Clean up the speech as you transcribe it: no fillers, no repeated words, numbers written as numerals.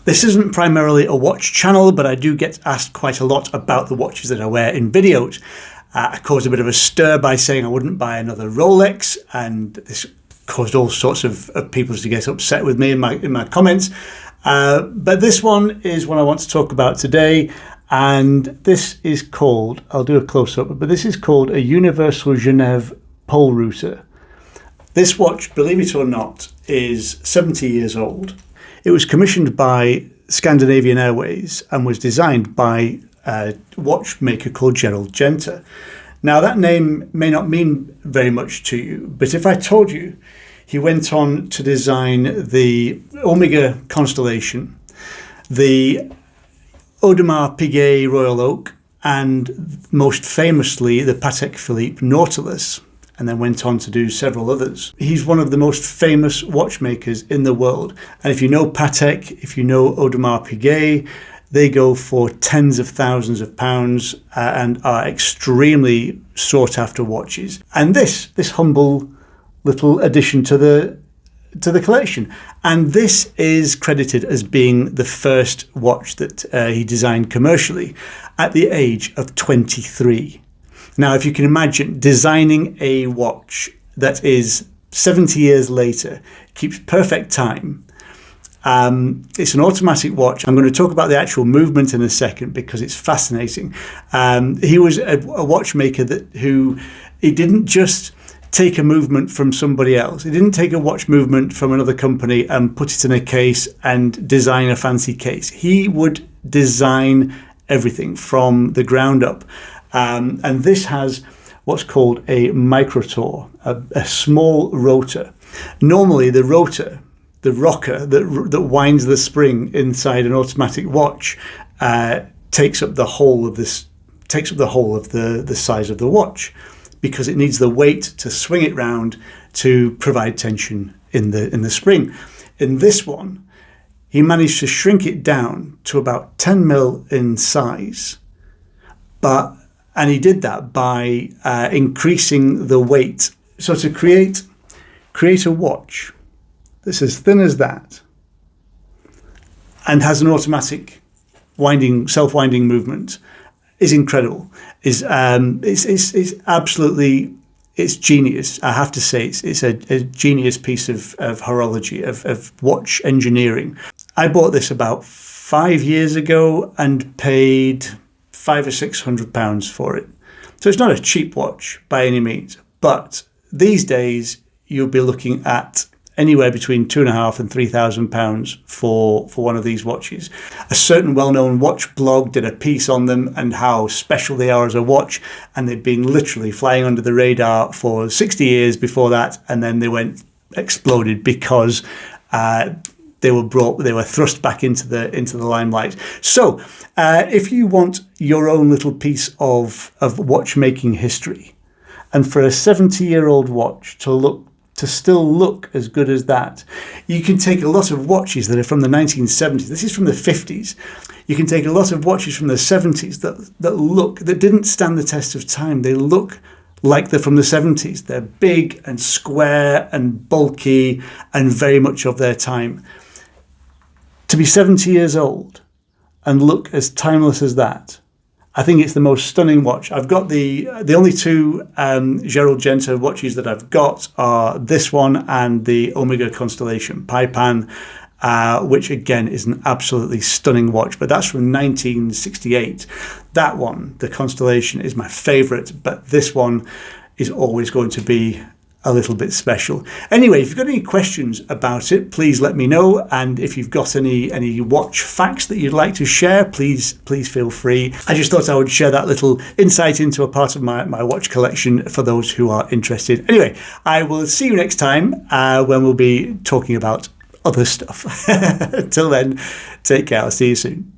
This isn't primarily a watch channel, but I do get asked quite a lot about the watches that I wear in videos. I caused a bit of a stir by saying I wouldn't buy another Rolex, and this caused all sorts of people to get upset with me in my comments. But this one is what I want to talk about today, and this is called, I'll do a close-up, but this is called a Universal Genève Polerouter. This watch, believe it or not, is 70 years old. It was commissioned by Scandinavian Airways and was designed by a watchmaker called Gerald Genta. Now, that name may not mean very much to you, but if I told you he went on to design the Omega Constellation, the Audemars Piguet Royal Oak, and most famously the Patek Philippe Nautilus, and then went on to do several others. He's one of the most famous watchmakers in the world. And if you know Patek, if you know Audemars Piguet, they go for tens of thousands of pounds and are extremely sought after watches. And this humble little addition to the collection. And this is credited as being the first watch that he designed commercially at the age of 23. Now, if you can imagine designing a watch that is 70 years later, keeps perfect time. It's an automatic watch. I'm going to talk about the actual movement in a second because it's fascinating. He was a watchmaker who didn't just take a movement from somebody else. He didn't take a watch movement from another company and put it in a case and design a fancy case. He would design everything from the ground up. And this has what's called a microtor, a small rotor. Normally, the rotor, the rocker that winds the spring inside an automatic watch, takes up the whole of the size of the watch, because it needs the weight to swing it round to provide tension in the spring. In this one, he managed to shrink it down to about 10 mil in size, and he did that by increasing the weight. So to create a watch that's as thin as that and has an automatic self-winding movement is incredible. It's absolutely, it's genius. I have to say, it's a genius piece of horology, of watch engineering. I bought this about 5 years ago and paid £500 or £600 for it. So it's not a cheap watch by any means, but these days you'll be looking at anywhere between £2,500 and £3,000 for one of these watches. A certain well-known watch blog did a piece on them and how special they are as a watch, and they'd been literally flying under the radar for 60 years before that, and then they exploded because they were thrust back into the limelight. So if you want your own little piece of watchmaking history, and for a 70-year-old watch to still look as good as that, you can take a lot of watches that are from the 1970s. This is from the 50s. You can take a lot of watches from the 70s that didn't stand the test of time. They look like they're from the 70s. They're big and square and bulky and very much of their time. To be 70 years old and look as timeless as that, I think it's the most stunning watch. I've got the only two Gerald Genta watches that I've got are this one and the Omega Constellation Paipan, which again is an absolutely stunning watch, but that's from 1968. That one, the Constellation, is my favorite, but this one is always going to be a little bit special. Anyway, if you've got any questions about it, please let me know. And if you've got any watch facts that you'd like to share, please feel free. I just thought I would share that little insight into a part of my watch collection for those who are interested. Anyway, I will see you next time when we'll be talking about other stuff. Till then, take care. I'll see you soon.